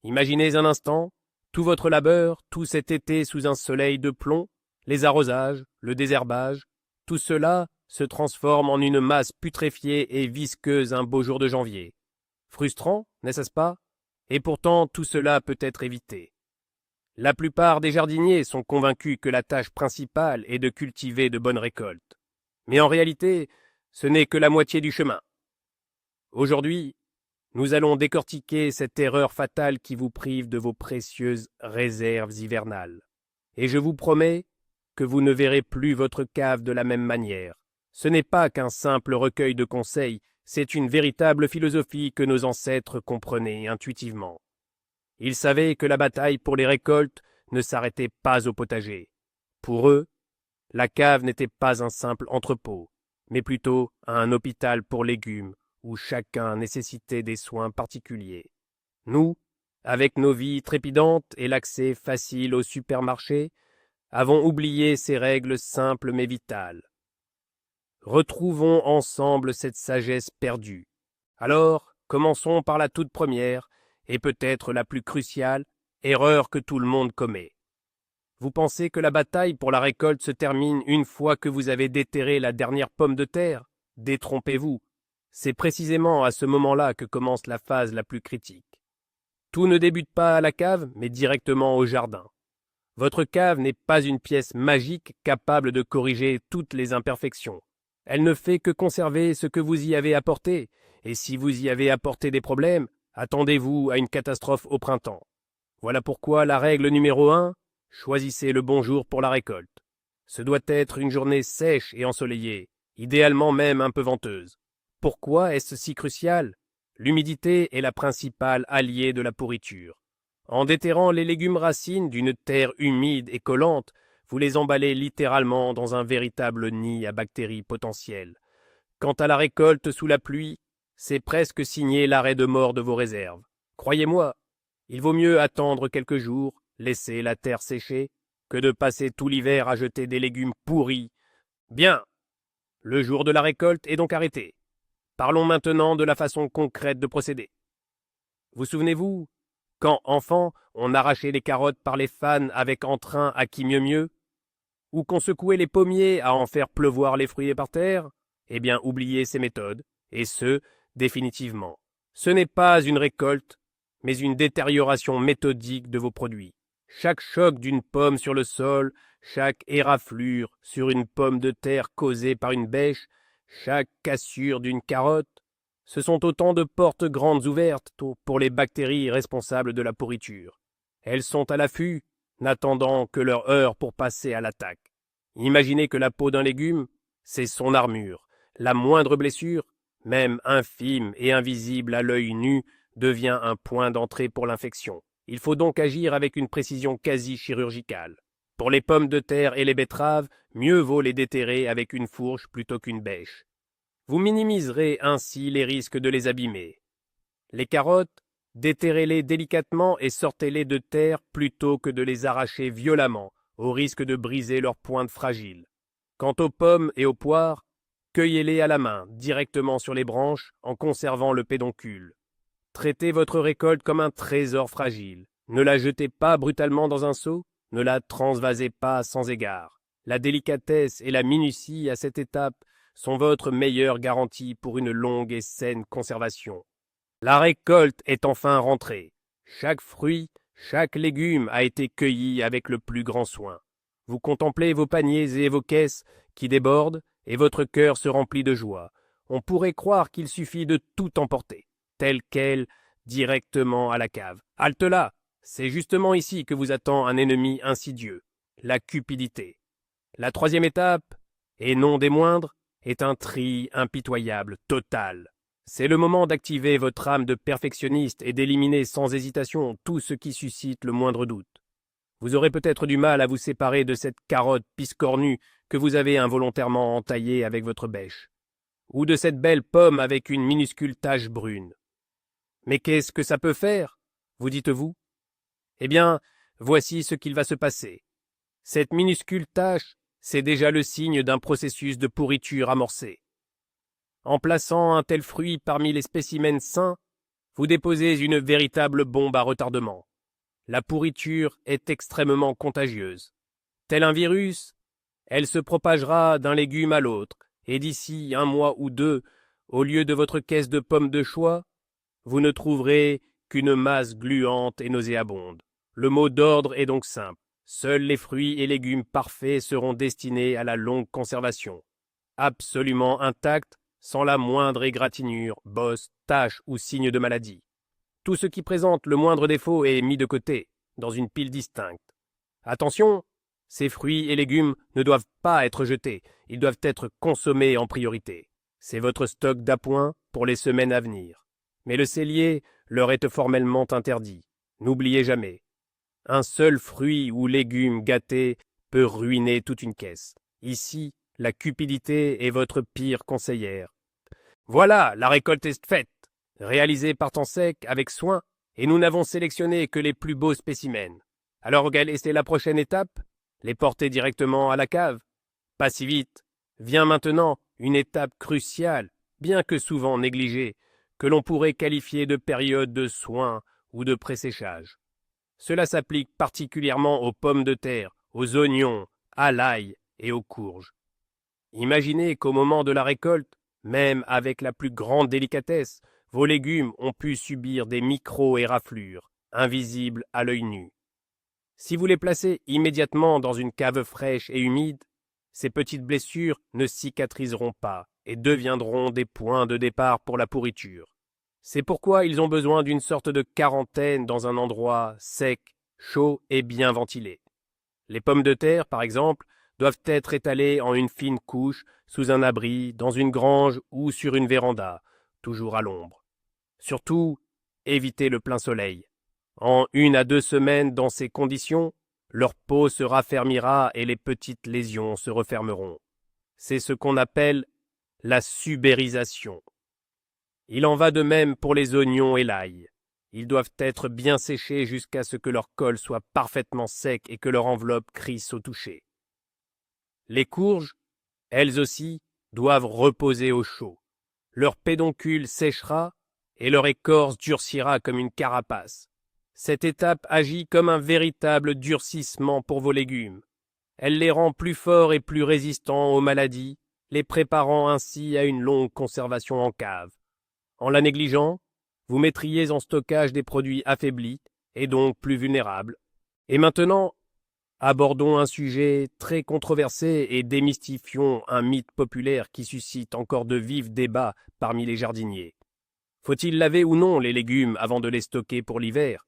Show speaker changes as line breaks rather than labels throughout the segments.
Imaginez un instant, tout votre labeur, tout cet été sous un soleil de plomb, les arrosages, le désherbage, tout cela se transforme en une masse putréfiée et visqueuse un beau jour de janvier. Frustrant, n'est-ce pas? Et pourtant tout cela peut être évité. La plupart des jardiniers sont convaincus que la tâche principale est de cultiver de bonnes récoltes. Mais en réalité, ce n'est que la moitié du chemin. Aujourd'hui, nous allons décortiquer cette erreur fatale qui vous prive de vos précieuses réserves hivernales. Et je vous promets que vous ne verrez plus votre cave de la même manière. Ce n'est pas qu'un simple recueil de conseils, c'est une véritable philosophie que nos ancêtres comprenaient intuitivement. Ils savaient que la bataille pour les récoltes ne s'arrêtait pas au potager. Pour eux, la cave n'était pas un simple entrepôt, mais plutôt un hôpital pour légumes, où chacun nécessitait des soins particuliers. Nous, avec nos vies trépidantes et l'accès facile au supermarché, avons oublié ces règles simples mais vitales. Retrouvons ensemble cette sagesse perdue. Alors, commençons par la toute première, et peut-être la plus cruciale, erreur que tout le monde commet. Vous pensez que la bataille pour la récolte se termine une fois que vous avez déterré la dernière pomme de terre? Détrompez-vous. C'est précisément à ce moment-là que commence la phase la plus critique. Tout ne débute pas à la cave, mais directement au jardin. Votre cave n'est pas une pièce magique capable de corriger toutes les imperfections. Elle ne fait que conserver ce que vous y avez apporté, et si vous y avez apporté des problèmes, attendez-vous à une catastrophe au printemps. Voilà pourquoi la règle numéro 1, choisissez le bon jour pour la récolte. Ce doit être une journée sèche et ensoleillée, idéalement même un peu venteuse. Pourquoi est-ce si crucial? L'humidité est la principale alliée de la pourriture. En déterrant les légumes racines d'une terre humide et collante, vous les emballez littéralement dans un véritable nid à bactéries potentielles. Quant à la récolte sous la pluie, c'est presque signer l'arrêt de mort de vos réserves. Croyez-moi, il vaut mieux attendre quelques jours, laisser la terre sécher, que de passer tout l'hiver à jeter des légumes pourris. Bien, le jour de la récolte est donc arrêté. Parlons maintenant de la façon concrète de procéder. Vous souvenez-vous, quand, enfant, on arrachait les carottes par les fans avec entrain à qui mieux mieux? Ou qu'on secouait les pommiers à en faire pleuvoir les fruits par terre? Eh bien, oubliez ces méthodes, et ce, définitivement. Ce n'est pas une récolte, mais une détérioration méthodique de vos produits. Chaque choc d'une pomme sur le sol, chaque éraflure sur une pomme de terre causée par une bêche, chaque cassure d'une carotte, ce sont autant de portes grandes ouvertes pour les bactéries responsables de la pourriture. Elles sont à l'affût, n'attendant que leur heure pour passer à l'attaque. Imaginez que la peau d'un légume, c'est son armure. La moindre blessure, même infime et invisible à l'œil nu, devient un point d'entrée pour l'infection. Il faut donc agir avec une précision quasi chirurgicale. Pour les pommes de terre et les betteraves, mieux vaut les déterrer avec une fourche plutôt qu'une bêche. Vous minimiserez ainsi les risques de les abîmer. Les carottes, déterrez-les délicatement et sortez-les de terre plutôt que de les arracher violemment, au risque de briser leurs pointes fragiles. Quant aux pommes et aux poires, cueillez-les à la main, directement sur les branches, en conservant le pédoncule. Traitez votre récolte comme un trésor fragile. Ne la jetez pas brutalement dans un seau, ne la transvasez pas sans égard. La délicatesse et la minutie à cette étape sont votre meilleure garantie pour une longue et saine conservation. La récolte est enfin rentrée. Chaque fruit, chaque légume a été cueilli avec le plus grand soin. Vous contemplez vos paniers et vos caisses qui débordent et votre cœur se remplit de joie. On pourrait croire qu'il suffit de tout emporter, tel quel, directement à la cave. Halte là! C'est justement ici que vous attend un ennemi insidieux, la cupidité. La troisième étape, et non des moindres, est un tri impitoyable, total. C'est le moment d'activer votre âme de perfectionniste et d'éliminer sans hésitation tout ce qui suscite le moindre doute. Vous aurez peut-être du mal à vous séparer de cette carotte piscornue que vous avez involontairement entaillée avec votre bêche, ou de cette belle pomme avec une minuscule tache brune. Mais qu'est-ce que ça peut faire, vous dites-vous? Eh bien, voici ce qu'il va se passer. Cette minuscule tache, c'est déjà le signe d'un processus de pourriture amorcé. En plaçant un tel fruit parmi les spécimens sains, vous déposez une véritable bombe à retardement. La pourriture est extrêmement contagieuse. Tel un virus, elle se propagera d'un légume à l'autre, et d'ici 1 mois ou 2, au lieu de votre caisse de pommes de choix, vous ne trouverez qu'une masse gluante et nauséabonde. Le mot d'ordre est donc simple. Seuls les fruits et légumes parfaits seront destinés à la longue conservation. Absolument intacts, sans la moindre égratignure, bosse, tache ou signe de maladie. Tout ce qui présente le moindre défaut est mis de côté, dans une pile distincte. Attention, ces fruits et légumes ne doivent pas être jetés, ils doivent être consommés en priorité. C'est votre stock d'appoint pour les semaines à venir. Mais le cellier leur est formellement interdit. N'oubliez jamais. Un seul fruit ou légume gâté peut ruiner toute une caisse. Ici, la cupidité est votre pire conseillère. Voilà, la récolte est faite, réalisée par temps sec avec soin, et nous n'avons sélectionné que les plus beaux spécimens. Alors quelle est la prochaine étape? Les porter directement à la cave? Pas si vite. Vient maintenant une étape cruciale, bien que souvent négligée, que l'on pourrait qualifier de période de soin ou de presséchage. Cela s'applique particulièrement aux pommes de terre, aux oignons, à l'ail et aux courges. Imaginez qu'au moment de la récolte, même avec la plus grande délicatesse, vos légumes ont pu subir des micro-éraflures, invisibles à l'œil nu. Si vous les placez immédiatement dans une cave fraîche et humide, ces petites blessures ne cicatriseront pas et deviendront des points de départ pour la pourriture. C'est pourquoi ils ont besoin d'une sorte de quarantaine dans un endroit sec, chaud et bien ventilé. Les pommes de terre, par exemple, doivent être étalées en une fine couche sous un abri, dans une grange ou sur une véranda, toujours à l'ombre. Surtout, évitez le plein soleil. En 1 à 2 semaines dans ces conditions, leur peau se raffermira et les petites lésions se refermeront. C'est ce qu'on appelle la subérisation. Il en va de même pour les oignons et l'ail. Ils doivent être bien séchés jusqu'à ce que leur colle soit parfaitement sec et que leur enveloppe crisse au toucher. Les courges, elles aussi, doivent reposer au chaud. Leur pédoncule séchera et leur écorce durcira comme une carapace. Cette étape agit comme un véritable durcissement pour vos légumes. Elle les rend plus forts et plus résistants aux maladies, les préparant ainsi à une longue conservation en cave. En la négligeant, vous mettriez en stockage des produits affaiblis et donc plus vulnérables. Et maintenant, abordons un sujet très controversé et démystifions un mythe populaire qui suscite encore de vifs débats parmi les jardiniers. Faut-il laver ou non les légumes avant de les stocker pour l'hiver?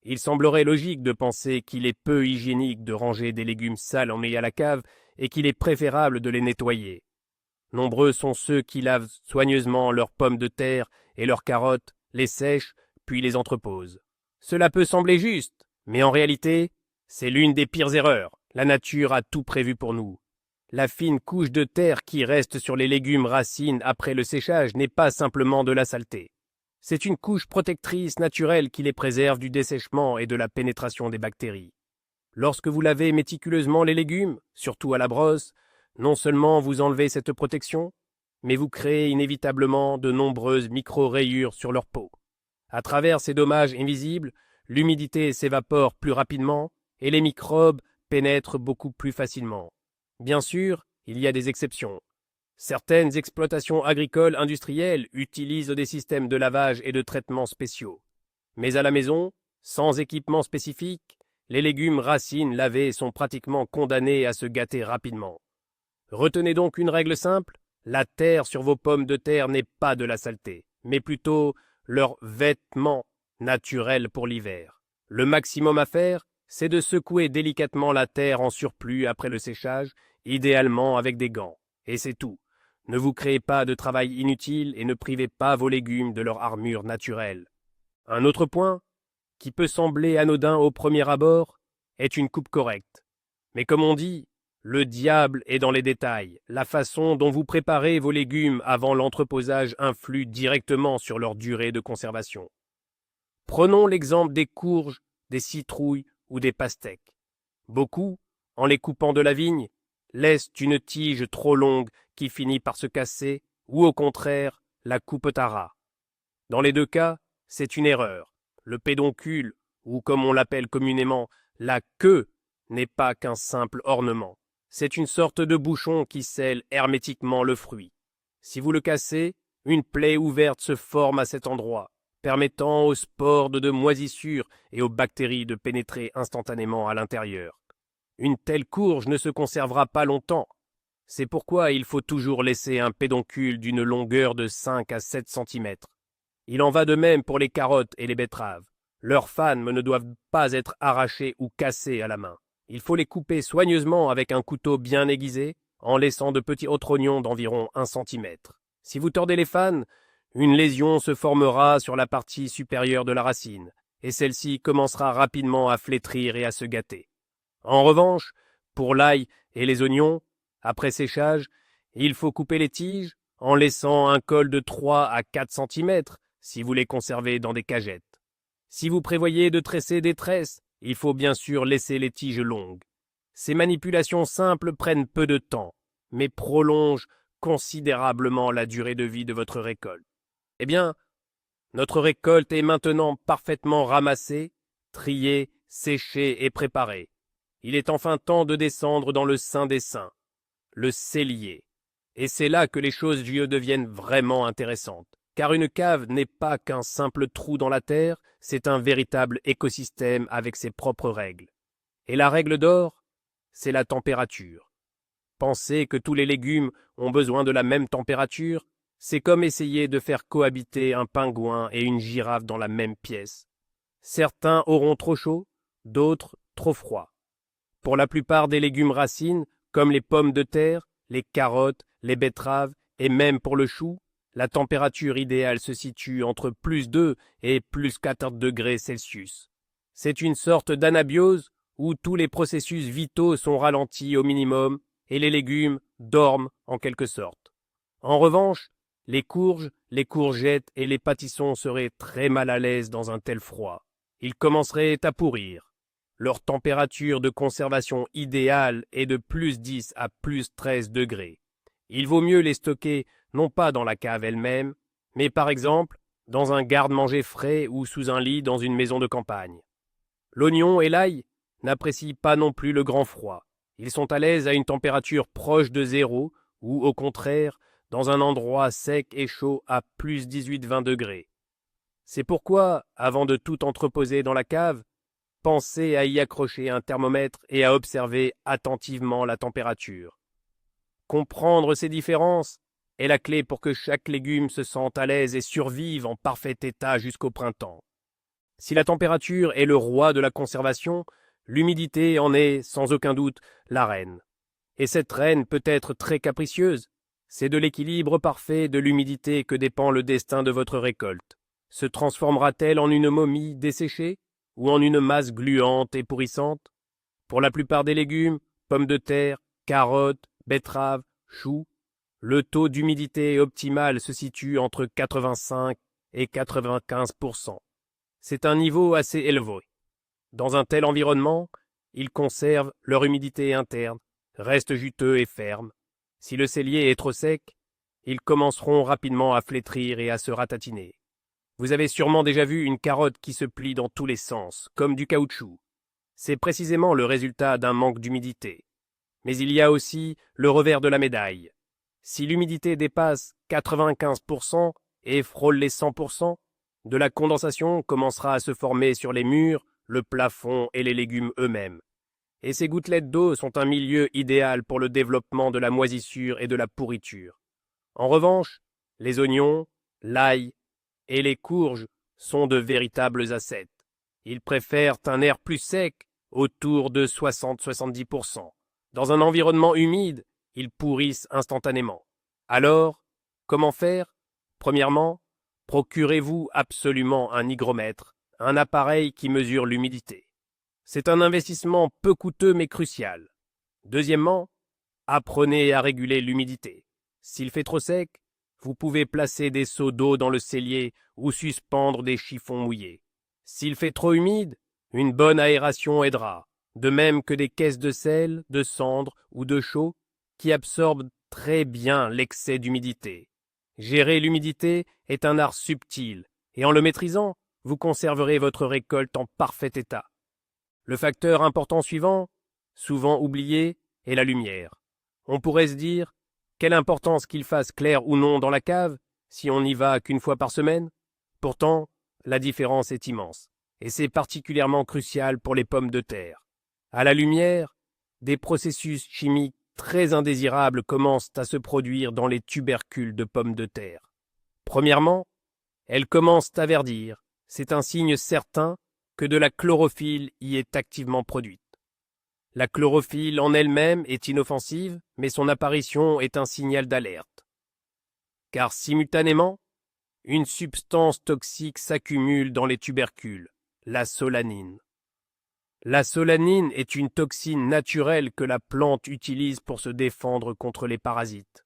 Il semblerait logique de penser qu'il est peu hygiénique de ranger des légumes sales en à la cave et qu'il est préférable de les nettoyer. Nombreux sont ceux qui lavent soigneusement leurs pommes de terre et leurs carottes, les sèchent, puis les entreposent. Cela peut sembler juste, mais en réalité, c'est l'une des pires erreurs. La nature a tout prévu pour nous. La fine couche de terre qui reste sur les légumes racines après le séchage n'est pas simplement de la saleté. C'est une couche protectrice naturelle qui les préserve du dessèchement et de la pénétration des bactéries. Lorsque vous lavez méticuleusement les légumes, surtout à la brosse, non seulement vous enlevez cette protection, mais vous créez inévitablement de nombreuses micro-rayures sur leur peau. À travers ces dommages invisibles, l'humidité s'évapore plus rapidement et les microbes pénètrent beaucoup plus facilement. Bien sûr, il y a des exceptions. Certaines exploitations agricoles industrielles utilisent des systèmes de lavage et de traitement spéciaux. Mais à la maison, sans équipement spécifique, les légumes racines lavés sont pratiquement condamnés à se gâter rapidement. Retenez donc une règle simple, la terre sur vos pommes de terre n'est pas de la saleté, mais plutôt leur vêtement naturel pour l'hiver. Le maximum à faire, c'est de secouer délicatement la terre en surplus après le séchage, idéalement avec des gants. Et c'est tout. Ne vous créez pas de travail inutile et ne privez pas vos légumes de leur armure naturelle. Un autre point, qui peut sembler anodin au premier abord, est une coupe correcte. Mais comme on dit, le diable est dans les détails. La façon dont vous préparez vos légumes avant l'entreposage influe directement sur leur durée de conservation. Prenons l'exemple des courges, des citrouilles ou des pastèques. Beaucoup, en les coupant de la vigne, laissent une tige trop longue qui finit par se casser ou au contraire la coupent à ras. Dans les deux cas, C'est une erreur. Le pédoncule, ou comme on l'appelle communément, la queue, n'est pas qu'un simple ornement. C'est une sorte de bouchon qui scelle hermétiquement le fruit. Si vous le cassez, une plaie ouverte se forme à cet endroit, permettant aux spores de moisissure et aux bactéries de pénétrer instantanément à l'intérieur. Une telle courge ne se conservera pas longtemps. C'est pourquoi il faut toujours laisser un pédoncule d'une longueur de 5 à 7 cm. Il en va de même pour les carottes et les betteraves. Leurs fanes ne doivent pas être arrachées ou cassées à la main. Il faut les couper soigneusement avec un couteau bien aiguisé, en laissant de petits oignons d'environ 1 cm. Si vous tordez les fanes, une lésion se formera sur la partie supérieure de la racine, et celle-ci commencera rapidement à flétrir et à se gâter. En revanche, pour l'ail et les oignons, après séchage, il faut couper les tiges en laissant un col de 3 à 4 cm si vous les conservez dans des cagettes. Si vous prévoyez de tresser des tresses, il faut bien sûr laisser les tiges longues. Ces manipulations simples prennent peu de temps, mais prolongent considérablement la durée de vie de votre récolte. Eh bien, notre récolte est maintenant parfaitement ramassée, triée, séchée et préparée. Il est enfin temps de descendre dans le saint des saints, le cellier. Et c'est là que les choses deviennent vraiment intéressantes. Car une cave n'est pas qu'un simple trou dans la terre, c'est un véritable écosystème avec ses propres règles. Et la règle d'or, c'est la température. Penser que tous les légumes ont besoin de la même température, c'est comme essayer de faire cohabiter un pingouin et une girafe dans la même pièce. Certains auront trop chaud, d'autres trop froid. Pour la plupart des légumes racines, comme les pommes de terre, les carottes, les betteraves et même pour le chou, la température idéale se situe entre plus 2 et plus 14 degrés Celsius. C'est une sorte d'anabiose où tous les processus vitaux sont ralentis au minimum et les légumes dorment en quelque sorte. En revanche, les courges, les courgettes et les pâtissons seraient très mal à l'aise dans un tel froid. Ils commenceraient à pourrir. Leur température de conservation idéale est de plus 10 à plus 13 degrés. Il vaut mieux les stocker non pas dans la cave elle-même, mais par exemple dans un garde-manger frais ou sous un lit dans une maison de campagne. L'oignon et l'ail n'apprécient pas non plus le grand froid. Ils sont à l'aise à une température proche de 0 ou au contraire dans un endroit sec et chaud à plus 18-20 degrés. C'est pourquoi, avant de tout entreposer dans la cave, pensez à y accrocher un thermomètre et à observer attentivement la température. Comprendre ces différences est la clé pour que chaque légume se sente à l'aise et survive en parfait état jusqu'au printemps. Si la température est le roi de la conservation, l'humidité en est, sans aucun doute, la reine. Et cette reine peut être très capricieuse. C'est de l'équilibre parfait de l'humidité que dépend le destin de votre récolte. Se transformera-t-elle en une momie desséchée ou en une masse gluante et pourrissante? Pour la plupart des légumes, pommes de terre, carottes, betteraves, choux, le taux d'humidité optimal se situe entre 85 et 95%. C'est un niveau assez élevé. Dans un tel environnement, ils conservent leur humidité interne, restent juteux et fermes. Si le cellier est trop sec, ils commenceront rapidement à flétrir et à se ratatiner. Vous avez sûrement déjà vu une carotte qui se plie dans tous les sens, comme du caoutchouc. C'est précisément le résultat d'un manque d'humidité. Mais il y a aussi le revers de la médaille. Si l'humidité dépasse 95% et frôle les 100%, de la condensation commencera à se former sur les murs, le plafond et les légumes eux-mêmes. Et ces gouttelettes d'eau sont un milieu idéal pour le développement de la moisissure et de la pourriture. En revanche, les oignons, l'ail et les courges sont de véritables ascètes. Ils préfèrent un air plus sec, autour de 60-70%. Dans un environnement humide, ils pourrissent instantanément. Alors, comment faire? Premièrement, procurez-vous absolument un hygromètre, un appareil qui mesure l'humidité. C'est un investissement peu coûteux mais crucial. Deuxièmement, apprenez à réguler l'humidité. S'il fait trop sec, vous pouvez placer des seaux d'eau dans le cellier ou suspendre des chiffons mouillés. S'il fait trop humide, une bonne aération aidera, de même que des caisses de sel, de cendre ou de chaux qui absorbent très bien l'excès d'humidité. Gérer l'humidité est un art subtil, et en le maîtrisant, vous conserverez votre récolte en parfait état. Le facteur important suivant, souvent oublié, est la lumière. On pourrait se dire, quelle importance qu'il fasse clair ou non dans la cave, si on n'y va qu'une fois par semaine? Pourtant, la différence est immense, et c'est particulièrement crucial pour les pommes de terre. À la lumière, des processus chimiques très indésirables commencent à se produire dans les tubercules de pommes de terre. Premièrement, elles commencent à verdir. C'est un signe certain que de la chlorophylle y est activement produite. La chlorophylle en elle-même est inoffensive, mais son apparition est un signal d'alerte. Car simultanément, une substance toxique s'accumule dans les tubercules, la solanine. La solanine est une toxine naturelle que la plante utilise pour se défendre contre les parasites.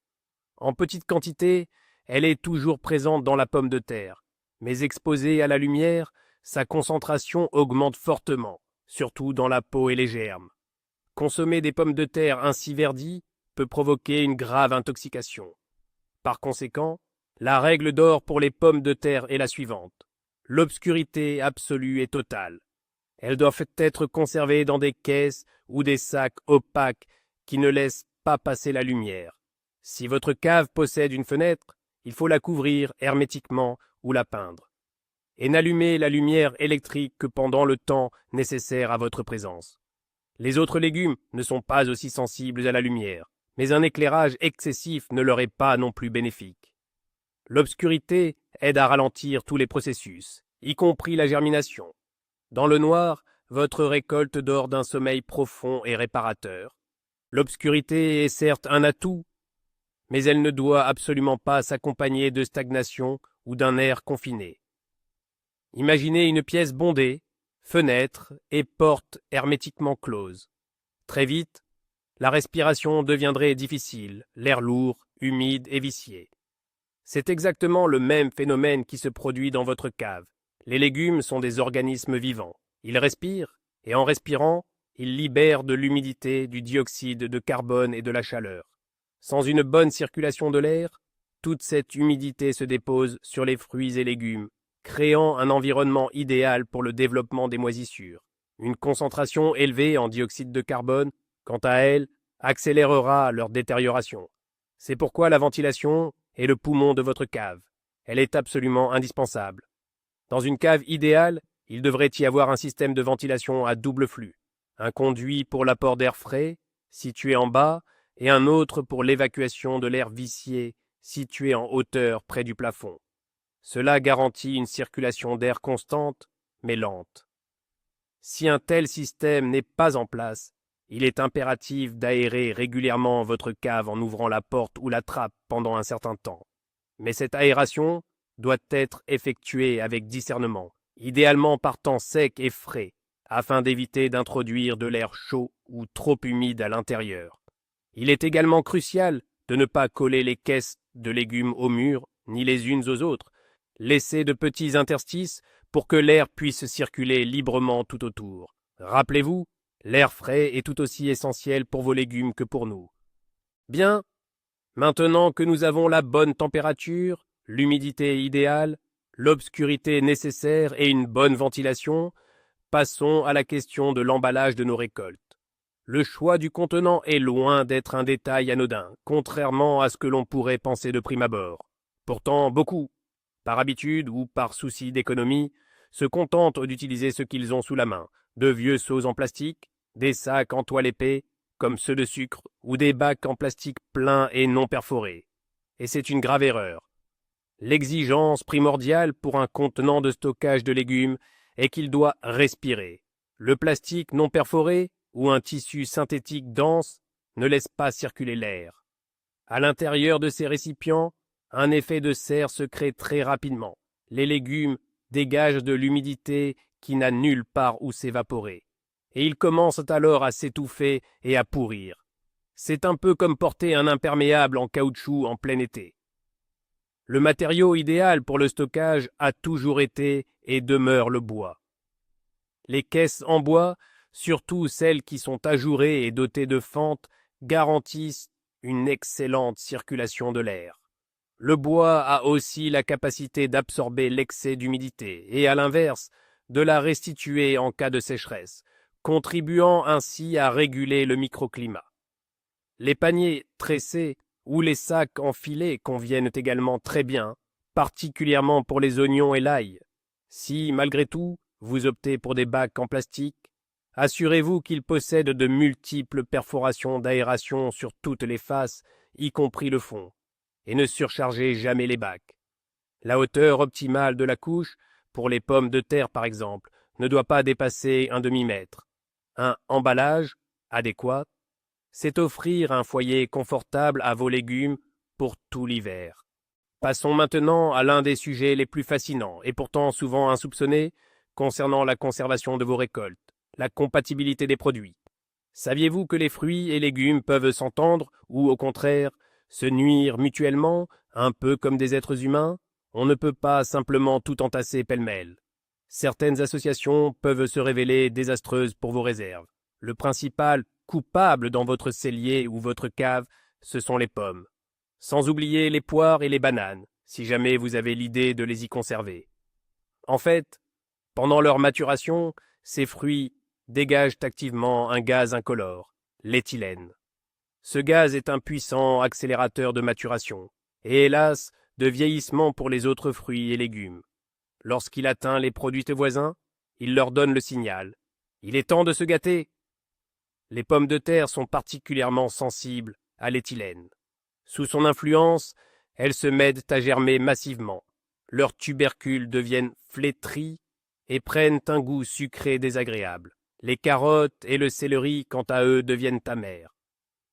En petite quantité, elle est toujours présente dans la pomme de terre, mais exposée à la lumière, sa concentration augmente fortement, surtout dans la peau et les germes. Consommer des pommes de terre ainsi verdies peut provoquer une grave intoxication. Par conséquent, la règle d'or pour les pommes de terre est la suivante. L'obscurité absolue et totale. Elles doivent être conservées dans des caisses ou des sacs opaques qui ne laissent pas passer la lumière. Si votre cave possède une fenêtre, il faut la couvrir hermétiquement ou la peindre. Et n'allumez la lumière électrique que pendant le temps nécessaire à votre présence. Les autres légumes ne sont pas aussi sensibles à la lumière, mais un éclairage excessif ne leur est pas non plus bénéfique. L'obscurité aide à ralentir tous les processus, y compris la germination. Dans le noir, votre récolte dort d'un sommeil profond et réparateur. L'obscurité est certes un atout, mais elle ne doit absolument pas s'accompagner de stagnation ou d'un air confiné. Imaginez une pièce bondée, fenêtres et portes hermétiquement closes. Très vite, la respiration deviendrait difficile, l'air lourd, humide et vicié. C'est exactement le même phénomène qui se produit dans votre cave. Les légumes sont des organismes vivants. Ils respirent, et en respirant, ils libèrent de l'humidité, du dioxyde de carbone et de la chaleur. Sans une bonne circulation de l'air, toute cette humidité se dépose sur les fruits et légumes, créant un environnement idéal pour le développement des moisissures. Une concentration élevée en dioxyde de carbone, quant à elle, accélérera leur détérioration. C'est pourquoi la ventilation est le poumon de votre cave. Elle est absolument indispensable. Dans une cave idéale, il devrait y avoir un système de ventilation à double flux, un conduit pour l'apport d'air frais, situé en bas, et un autre pour l'évacuation de l'air vicié, situé en hauteur près du plafond. Cela garantit une circulation d'air constante, mais lente. Si un tel système n'est pas en place, il est impératif d'aérer régulièrement votre cave en ouvrant la porte ou la trappe pendant un certain temps. Mais cette aération doit être effectuée avec discernement, idéalement par temps sec et frais, afin d'éviter d'introduire de l'air chaud ou trop humide à l'intérieur. Il est également crucial de ne pas coller les caisses de légumes au mur, ni les unes aux autres. Laissez de petits interstices pour que l'air puisse circuler librement tout autour. Rappelez-vous, l'air frais est tout aussi essentiel pour vos légumes que pour nous. Bien, maintenant que nous avons la bonne température, l'humidité idéale, l'obscurité nécessaire et une bonne ventilation, passons à la question de l'emballage de nos récoltes. Le choix du contenant est loin d'être un détail anodin, contrairement à ce que l'on pourrait penser de prime abord. Pourtant, beaucoup, par habitude ou par souci d'économie, se contentent d'utiliser ce qu'ils ont sous la main, de vieux seaux en plastique, des sacs en toile épais, comme ceux de sucre, ou des bacs en plastique pleins et non perforés. Et c'est une grave erreur. L'exigence primordiale pour un contenant de stockage de légumes est qu'il doit respirer. Le plastique non perforé ou un tissu synthétique dense ne laisse pas circuler l'air. À l'intérieur de ces récipients, un effet de serre se crée très rapidement. Les légumes dégagent de l'humidité qui n'a nulle part où s'évaporer. Et ils commencent alors à s'étouffer et à pourrir. C'est un peu comme porter un imperméable en caoutchouc en plein été. Le matériau idéal pour le stockage a toujours été et demeure le bois. Les caisses en bois, surtout celles qui sont ajourées et dotées de fentes, garantissent une excellente circulation de l'air. Le bois a aussi la capacité d'absorber l'excès d'humidité et, à l'inverse, de la restituer en cas de sécheresse, contribuant ainsi à réguler le microclimat. Les paniers tressés ou les sacs enfilés conviennent également très bien, particulièrement pour les oignons et l'ail. Si, malgré tout, vous optez pour des bacs en plastique, assurez-vous qu'ils possèdent de multiples perforations d'aération sur toutes les faces, y compris le fond, et ne surchargez jamais les bacs. La hauteur optimale de la couche, pour les pommes de terre par exemple, ne doit pas dépasser un demi-mètre. Un emballage adéquat, c'est offrir un foyer confortable à vos légumes pour tout l'hiver. Passons maintenant à l'un des sujets les plus fascinants, et pourtant souvent insoupçonnés, concernant la conservation de vos récoltes, la compatibilité des produits. Saviez-vous que les fruits et légumes peuvent s'entendre, ou au contraire, se nuire mutuellement, un peu comme des êtres humains? On ne peut pas simplement tout entasser pêle-mêle. Certaines associations peuvent se révéler désastreuses pour vos réserves. Le principal coupable dans votre cellier ou votre cave, ce sont les pommes. Sans oublier les poires et les bananes, si jamais vous avez l'idée de les y conserver. En fait, pendant leur maturation, ces fruits dégagent activement un gaz incolore, l'éthylène. Ce gaz est un puissant accélérateur de maturation, et hélas, de vieillissement pour les autres fruits et légumes. Lorsqu'il atteint les produits voisins, il leur donne le signal. Il est temps de se gâter. Les pommes de terre sont particulièrement sensibles à l'éthylène. Sous son influence, elles se mettent à germer massivement. Leurs tubercules deviennent flétris et prennent un goût sucré désagréable. Les carottes et le céleri, quant à eux, deviennent amers.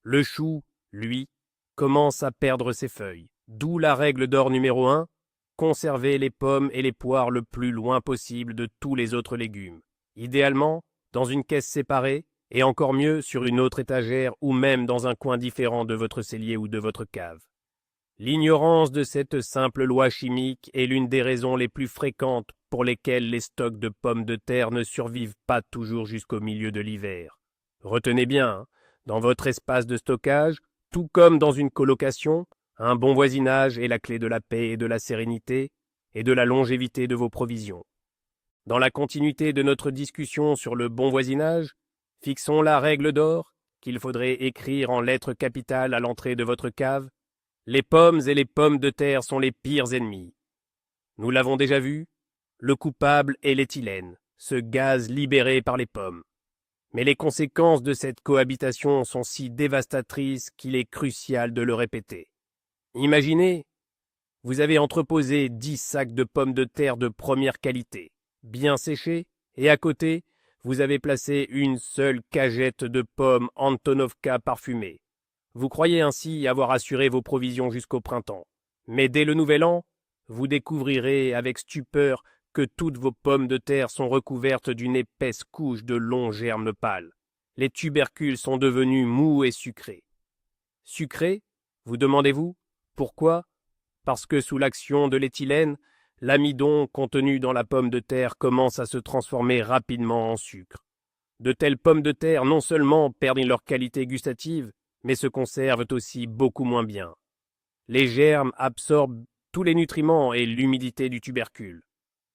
Le chou, lui, commence à perdre ses feuilles. D'où la règle d'or numéro 1, conserver les pommes et les poires le plus loin possible de tous les autres légumes. Idéalement, dans une caisse séparée, et encore mieux sur une autre étagère ou même dans un coin différent de votre cellier ou de votre cave. L'ignorance de cette simple loi chimique est l'une des raisons les plus fréquentes pour lesquelles les stocks de pommes de terre ne survivent pas toujours jusqu'au milieu de l'hiver. Retenez bien, dans votre espace de stockage, tout comme dans une colocation, un bon voisinage est la clé de la paix et de la sérénité et de la longévité de vos provisions. Dans la continuité de notre discussion sur le bon voisinage, fixons la règle d'or qu'il faudrait écrire en lettres capitales à l'entrée de votre cave. Les pommes et les pommes de terre sont les pires ennemis. Nous l'avons déjà vu, le coupable est l'éthylène, ce gaz libéré par les pommes. Mais les conséquences de cette cohabitation sont si dévastatrices qu'il est crucial de le répéter. Imaginez, vous avez entreposé 10 sacs de pommes de terre de première qualité, bien séchés, et à côté, vous avez placé une seule cagette de pommes Antonovka parfumées. Vous croyez ainsi avoir assuré vos provisions jusqu'au printemps. Mais dès le nouvel an, vous découvrirez avec stupeur que toutes vos pommes de terre sont recouvertes d'une épaisse couche de longs germes pâles. Les tubercules sont devenus mous et sucrés. Sucrés, vous demandez-vous? Pourquoi? Parce que sous l'action de l'éthylène, l'amidon contenu dans la pomme de terre commence à se transformer rapidement en sucre. De telles pommes de terre non seulement perdent leur qualité gustative, mais se conservent aussi beaucoup moins bien. Les germes absorbent tous les nutriments et l'humidité du tubercule.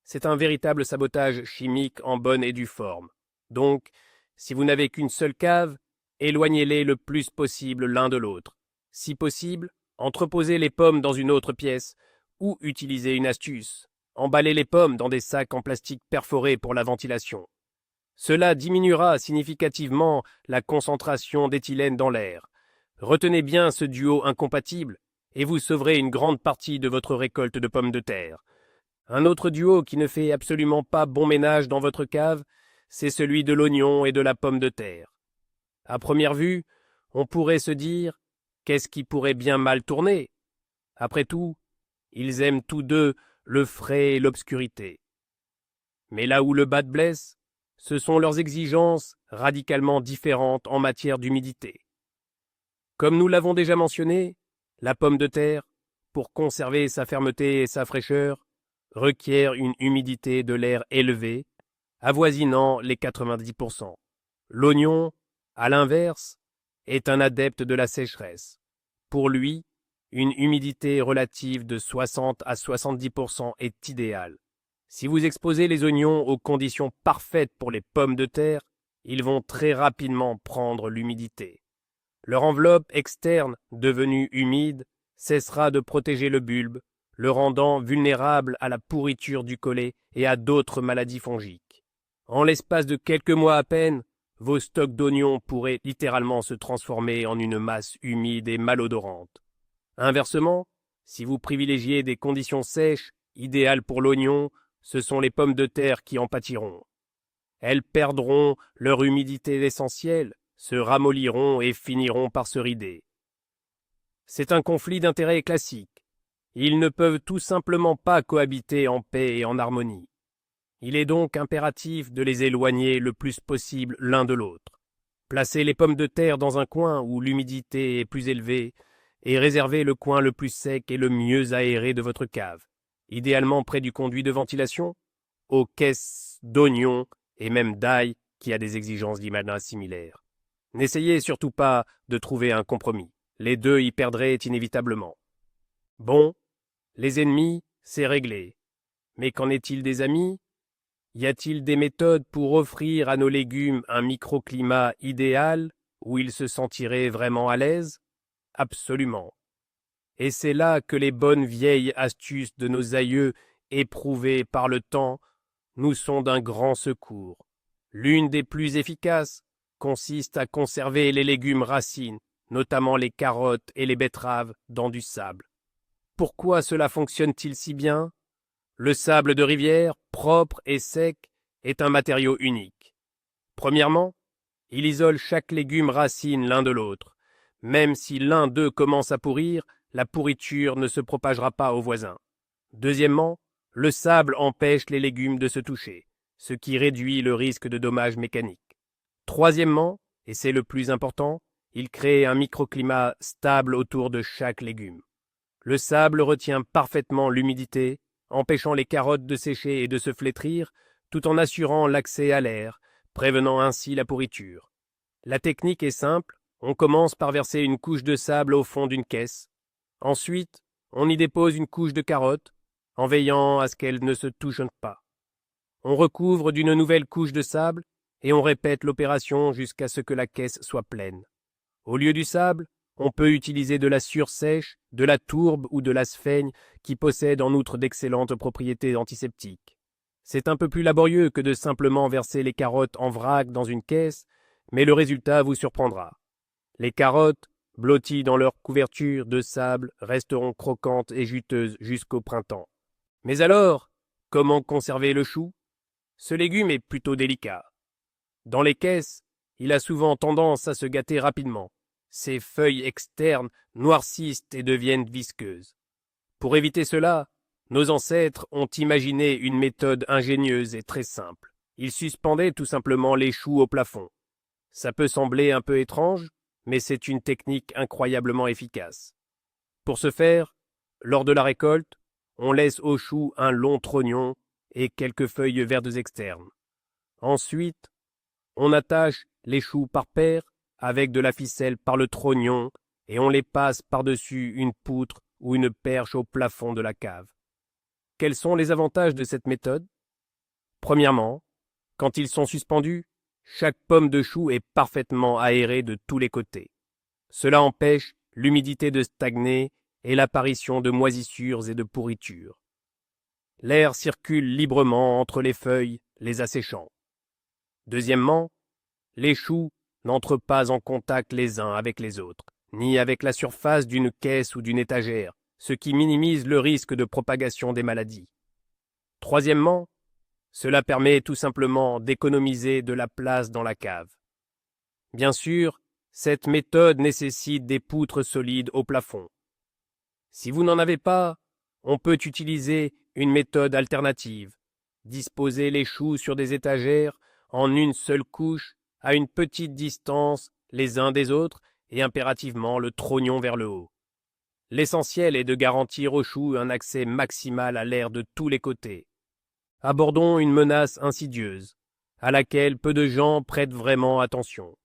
C'est un véritable sabotage chimique en bonne et due forme. Donc, si vous n'avez qu'une seule cave, éloignez-les le plus possible l'un de l'autre. Si possible, entreposez les pommes dans une autre pièce, ou utilisez une astuce. Emballez les pommes dans des sacs en plastique perforés pour la ventilation. Cela diminuera significativement la concentration d'éthylène dans l'air. Retenez bien ce duo incompatible, et vous sauverez une grande partie de votre récolte de pommes de terre. Un autre duo qui ne fait absolument pas bon ménage dans votre cave, c'est celui de l'oignon et de la pomme de terre. À première vue, on pourrait se dire « qu'est-ce qui pourrait bien mal tourner ?» Après tout, ils aiment tous deux le frais et l'obscurité. Mais là où le bas blesse, ce sont leurs exigences radicalement différentes en matière d'humidité. Comme nous l'avons déjà mentionné, la pomme de terre, pour conserver sa fermeté et sa fraîcheur, requiert une humidité de l'air élevée, avoisinant les 90%. L'oignon, à l'inverse, est un adepte de la sécheresse. Pour lui, une humidité relative de 60 à 70% est idéale. Si vous exposez les oignons aux conditions parfaites pour les pommes de terre, ils vont très rapidement prendre l'humidité. Leur enveloppe externe, devenue humide, cessera de protéger le bulbe, le rendant vulnérable à la pourriture du collet et à d'autres maladies fongiques. En l'espace de quelques mois à peine, vos stocks d'oignons pourraient littéralement se transformer en une masse humide et malodorante. Inversement, si vous privilégiez des conditions sèches, idéales pour l'oignon, ce sont les pommes de terre qui en pâtiront. Elles perdront leur humidité essentielle, se ramolliront et finiront par se rider. C'est un conflit d'intérêts classique. Ils ne peuvent tout simplement pas cohabiter en paix et en harmonie. Il est donc impératif de les éloigner le plus possible l'un de l'autre. Placez les pommes de terre dans un coin où l'humidité est plus élevée et réservez le coin le plus sec et le mieux aéré de votre cave, idéalement près du conduit de ventilation, aux caisses d'oignons et même d'ail qui a des exigences d'IMANA similaires. N'essayez surtout pas de trouver un compromis. Les deux y perdraient inévitablement. Bon, les ennemis, c'est réglé. Mais qu'en est-il des amis? Y a-t-il des méthodes pour offrir à nos légumes un microclimat idéal où ils se sentiraient vraiment à l'aise? Absolument. Et c'est là que les bonnes vieilles astuces de nos aïeux, éprouvées par le temps, nous sont d'un grand secours. L'une des plus efficaces consiste à conserver les légumes racines, notamment les carottes et les betteraves, dans du sable. Pourquoi cela fonctionne-t-il si bien? Le sable de rivière, propre et sec, est un matériau unique. Premièrement, il isole chaque légume racine l'un de l'autre. Même si l'un d'eux commence à pourrir, la pourriture ne se propagera pas aux voisins. Deuxièmement, le sable empêche les légumes de se toucher, ce qui réduit le risque de dommages mécaniques. Troisièmement, et c'est le plus important, il crée un microclimat stable autour de chaque légume. Le sable retient parfaitement l'humidité, empêchant les carottes de sécher et de se flétrir, tout en assurant l'accès à l'air, prévenant ainsi la pourriture. La technique est simple, on commence par verser une couche de sable au fond d'une caisse. Ensuite, on y dépose une couche de carottes, en veillant à ce qu'elles ne se touchent pas. On recouvre d'une nouvelle couche de sable et on répète l'opération jusqu'à ce que la caisse soit pleine. Au lieu du sable, on peut utiliser de la sursèche, de la tourbe ou de la sphaigne qui possèdent en outre d'excellentes propriétés antiseptiques. C'est un peu plus laborieux que de simplement verser les carottes en vrac dans une caisse, mais le résultat vous surprendra. Les carottes, blotties dans leur couverture de sable, resteront croquantes et juteuses jusqu'au printemps. Mais alors, comment conserver le chou? Ce légume est plutôt délicat. Dans les caisses, il a souvent tendance à se gâter rapidement. Ses feuilles externes noircissent et deviennent visqueuses. Pour éviter cela, nos ancêtres ont imaginé une méthode ingénieuse et très simple. Ils suspendaient tout simplement les choux au plafond. Ça peut sembler un peu étrange, mais c'est une technique incroyablement efficace. Pour ce faire, lors de la récolte, on laisse aux choux un long trognon et quelques feuilles vertes externes. Ensuite, on attache les choux par paire avec de la ficelle par le trognon et on les passe par-dessus une poutre ou une perche au plafond de la cave. Quels sont les avantages de cette méthode? Premièrement, quand ils sont suspendus, chaque pomme de chou est parfaitement aérée de tous les côtés. Cela empêche l'humidité de stagner et l'apparition de moisissures et de pourritures. L'air circule librement entre les feuilles, les asséchant. Deuxièmement, les choux n'entrent pas en contact les uns avec les autres, ni avec la surface d'une caisse ou d'une étagère, ce qui minimise le risque de propagation des maladies. Troisièmement, cela permet tout simplement d'économiser de la place dans la cave. Bien sûr, cette méthode nécessite des poutres solides au plafond. Si vous n'en avez pas, on peut utiliser une méthode alternative. Disposer les choux sur des étagères en une seule couche, à une petite distance les uns des autres et impérativement le trognon vers le haut. L'essentiel est de garantir aux choux un accès maximal à l'air de tous les côtés. Abordons une menace insidieuse, à laquelle peu de gens prêtent vraiment attention.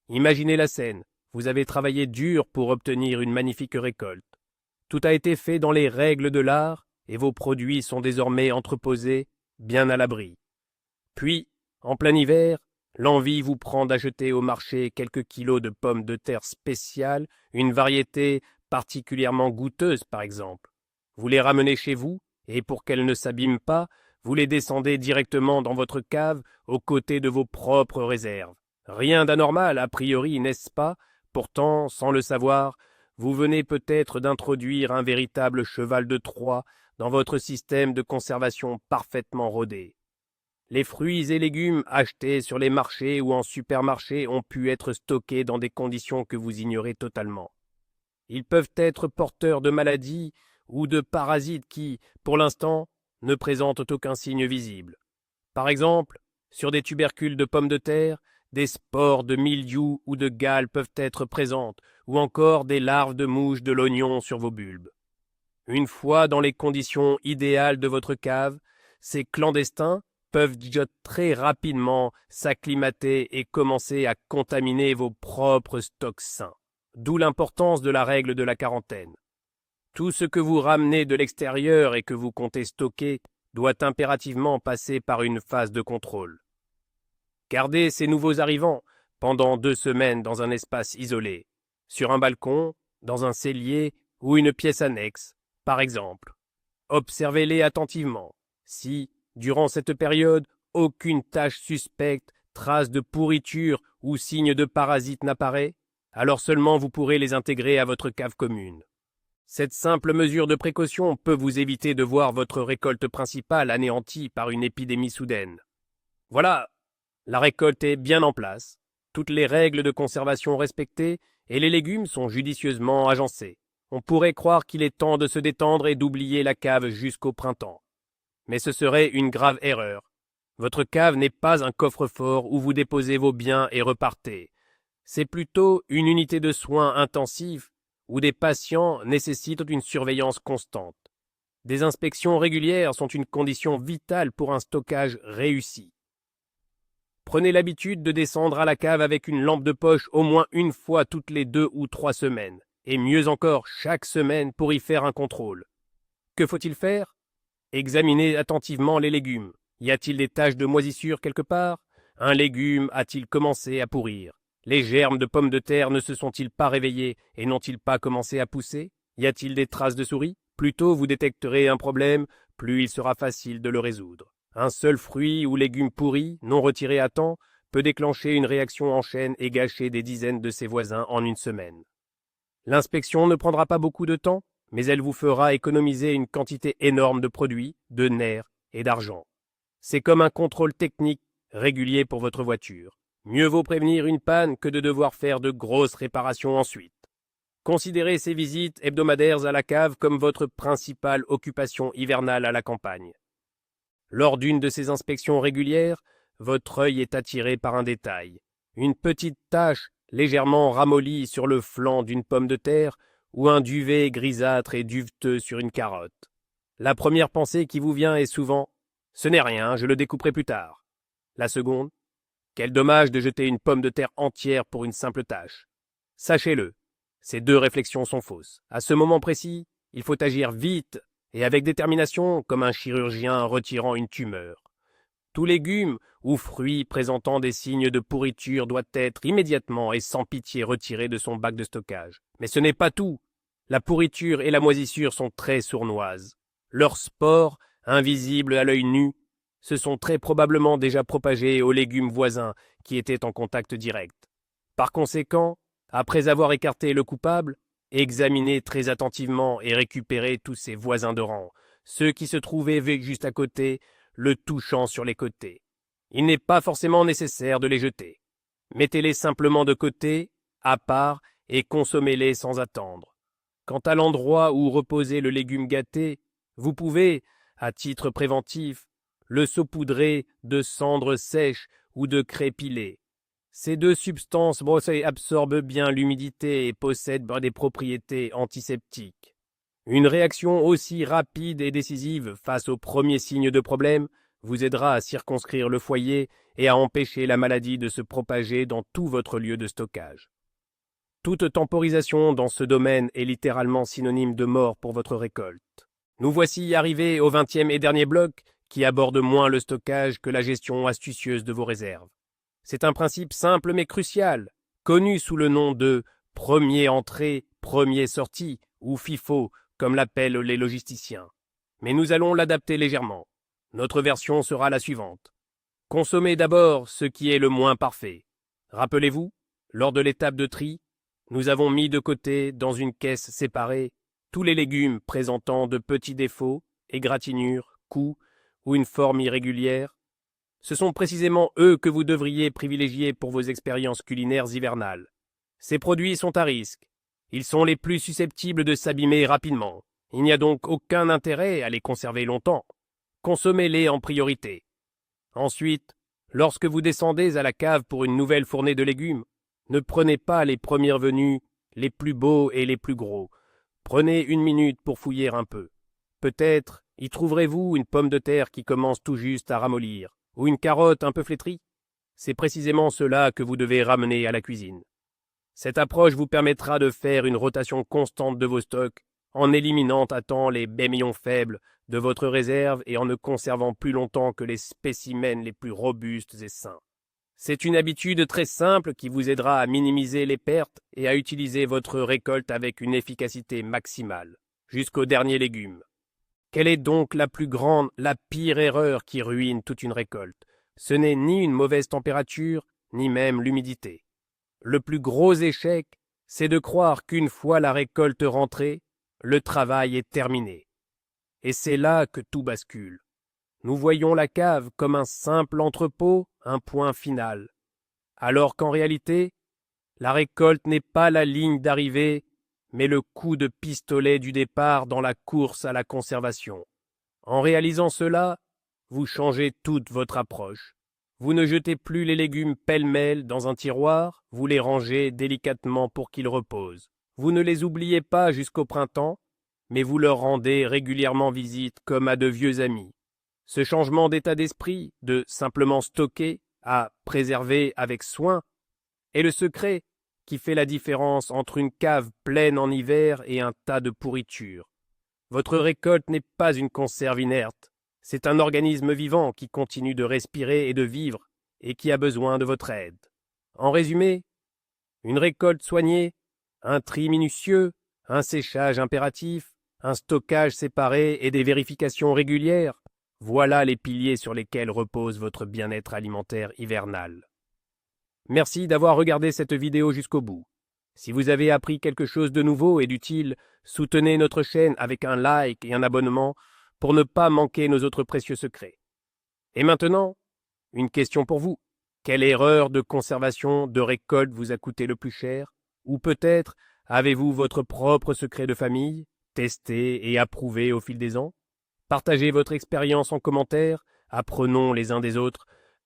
Imaginez la scène, vous avez travaillé dur pour obtenir une magnifique récolte. Tout a été fait dans les règles de l'art et vos produits sont désormais entreposés bien à l'abri. Puis, en plein hiver, l'envie vous prend d'acheter au marché quelques kilos de pommes de terre spéciales, une variété particulièrement goûteuse par exemple. Vous les ramenez chez vous et pour qu'elles ne s'abîment pas, vous les descendez directement dans votre cave aux côtés de vos propres réserves. Rien d'anormal a priori, n'est-ce pas? Pourtant, sans le savoir, vous venez peut-être d'introduire un véritable cheval de Troie dans votre système de conservation parfaitement rodé. Les fruits et légumes achetés sur les marchés ou en supermarché ont pu être stockés dans des conditions que vous ignorez totalement. Ils peuvent être porteurs de maladies ou de parasites qui, pour l'instant, ne présentent aucun signe visible. Par exemple, sur des tubercules de pommes de terre, des spores de mildiou ou de gale peuvent être présentes, ou encore des larves de mouches de l'oignon sur vos bulbes. Une fois dans les conditions idéales de votre cave, ces clandestins peuvent très rapidement s'acclimater et commencer à contaminer vos propres stocks sains. D'où l'importance de la règle de la quarantaine. Tout ce que vous ramenez de l'extérieur et que vous comptez stocker doit impérativement passer par une phase de contrôle. Gardez ces nouveaux arrivants pendant 2 semaines dans un espace isolé, sur un balcon, dans un cellier ou une pièce annexe, par exemple. Observez-les attentivement. Si, durant cette période, aucune tache suspecte, trace de pourriture ou signe de parasite n'apparaît, alors seulement vous pourrez les intégrer à votre cave commune. Cette simple mesure de précaution peut vous éviter de voir votre récolte principale anéantie par une épidémie soudaine. Voilà, la récolte est bien en place, toutes les règles de conservation respectées et les légumes sont judicieusement agencés. On pourrait croire qu'il est temps de se détendre et d'oublier la cave jusqu'au printemps. Mais ce serait une grave erreur. Votre cave n'est pas un coffre-fort où vous déposez vos biens et repartez. C'est plutôt une unité de soins intensifs où des patients nécessitent une surveillance constante. Des inspections régulières sont une condition vitale pour un stockage réussi. Prenez l'habitude de descendre à la cave avec une lampe de poche au moins une fois toutes les 2 ou 3 semaines, et mieux encore chaque semaine pour y faire un contrôle. Que faut-il faire? Examinez attentivement les légumes. Y a-t-il des taches de moisissure quelque part? Un légume a-t-il commencé à pourrir? Les germes de pommes de terre ne se sont-ils pas réveillés et n'ont-ils pas commencé à pousser? Y a-t-il des traces de souris? Plus tôt vous détecterez un problème, plus il sera facile de le résoudre. Un seul fruit ou légume pourri, non retiré à temps, peut déclencher une réaction en chaîne et gâcher des dizaines de ses voisins en une semaine. L'inspection ne prendra pas beaucoup de temps, mais elle vous fera économiser une quantité énorme de produits, de nerfs et d'argent. C'est comme un contrôle technique régulier pour votre voiture. Mieux vaut prévenir une panne que de devoir faire de grosses réparations ensuite. Considérez ces visites hebdomadaires à la cave comme votre principale occupation hivernale à la campagne. Lors d'une de ces inspections régulières, votre œil est attiré par un détail. Une petite tache légèrement ramollie sur le flanc d'une pomme de terre ou un duvet grisâtre et duveteux sur une carotte. La première pensée qui vous vient est souvent « Ce n'est rien, je le découperai plus tard ». La seconde « Quel dommage de jeter une pomme de terre entière pour une simple tache ». Sachez-le, ces 2 réflexions sont fausses. À ce moment précis, il faut agir vite et avec détermination comme un chirurgien retirant une tumeur. Tout légume ou fruit présentant des signes de pourriture doit être immédiatement et sans pitié retiré de son bac de stockage. Mais ce n'est pas tout. La pourriture et la moisissure sont très sournoises. Leurs spores, invisibles à l'œil nu, se sont très probablement déjà propagés aux légumes voisins qui étaient en contact direct. Par conséquent, après avoir écarté le coupable, examinez très attentivement et récupérez tous ses voisins de rang, ceux qui se trouvaient juste à côté, le touchant sur les côtés. Il n'est pas forcément nécessaire de les jeter. Mettez-les simplement de côté, à part, et consommez-les sans attendre. Quant à l'endroit où reposait le légume gâté, vous pouvez, à titre préventif, le saupoudrer de cendres sèches ou de craie pilée. Ces 2 substances absorbent bien l'humidité et possèdent des propriétés antiseptiques. Une réaction aussi rapide et décisive face aux premiers signes de problème vous aidera à circonscrire le foyer et à empêcher la maladie de se propager dans tout votre lieu de stockage. Toute temporisation dans ce domaine est littéralement synonyme de mort pour votre récolte. Nous voici arrivés au 20e et dernier bloc qui aborde moins le stockage que la gestion astucieuse de vos réserves. C'est un principe simple mais crucial, connu sous le nom de premier entrée, premier sortie, ou FIFO, comme l'appellent les logisticiens. Mais nous allons l'adapter légèrement. Notre version sera la suivante. Consommez d'abord ce qui est le moins parfait. Rappelez-vous, lors de l'étape de tri, nous avons mis de côté, dans une caisse séparée, tous les légumes présentant de petits défauts, égratignures, coups ou une forme irrégulière. Ce sont précisément eux que vous devriez privilégier pour vos expériences culinaires hivernales. Ces produits sont à risque. Ils sont les plus susceptibles de s'abîmer rapidement. Il n'y a donc aucun intérêt à les conserver longtemps. Consommez-les en priorité. Ensuite, lorsque vous descendez à la cave pour une nouvelle fournée de légumes, ne prenez pas les premières venues, les plus beaux et les plus gros. Prenez 1 minute pour fouiller un peu. Peut-être y trouverez-vous une pomme de terre qui commence tout juste à ramollir, ou une carotte un peu flétrie. C'est précisément cela que vous devez ramener à la cuisine. Cette approche vous permettra de faire une rotation constante de vos stocks, en éliminant à temps les bémillons faibles de votre réserve et en ne conservant plus longtemps que les spécimens les plus robustes et sains. C'est une habitude très simple qui vous aidera à minimiser les pertes et à utiliser votre récolte avec une efficacité maximale, jusqu'au dernier légume. Quelle est donc la plus grande, la pire erreur qui ruine toute une récolte? Ce n'est ni une mauvaise température, ni même l'humidité. Le plus gros échec, c'est de croire qu'une fois la récolte rentrée, le travail est terminé. Et c'est là que tout bascule. Nous voyons la cave comme un simple entrepôt, un point final. Alors qu'en réalité, la récolte n'est pas la ligne d'arrivée, mais le coup de pistolet du départ dans la course à la conservation. En réalisant cela, vous changez toute votre approche. Vous ne jetez plus les légumes pêle-mêle dans un tiroir, vous les rangez délicatement pour qu'ils reposent. Vous ne les oubliez pas jusqu'au printemps, mais vous leur rendez régulièrement visite comme à de vieux amis. Ce changement d'état d'esprit, de simplement stocker à préserver avec soin, est le secret qui fait la différence entre une cave pleine en hiver et un tas de pourriture. Votre récolte n'est pas une conserve inerte, c'est un organisme vivant qui continue de respirer et de vivre et qui a besoin de votre aide. En résumé, une récolte soignée, un tri minutieux, un séchage impératif, un stockage séparé et des vérifications régulières, voilà les piliers sur lesquels repose votre bien-être alimentaire hivernal. Merci d'avoir regardé cette vidéo jusqu'au bout. Si vous avez appris quelque chose de nouveau et d'utile, soutenez notre chaîne avec un like et un abonnement pour ne pas manquer nos autres précieux secrets. Et maintenant, une question pour vous. Quelle erreur de conservation de récolte vous a coûté le plus cher? Ou peut-être avez-vous votre propre secret de famille, testé et approuvé au fil des ans? Partagez votre expérience en commentaire, apprenons les uns des autres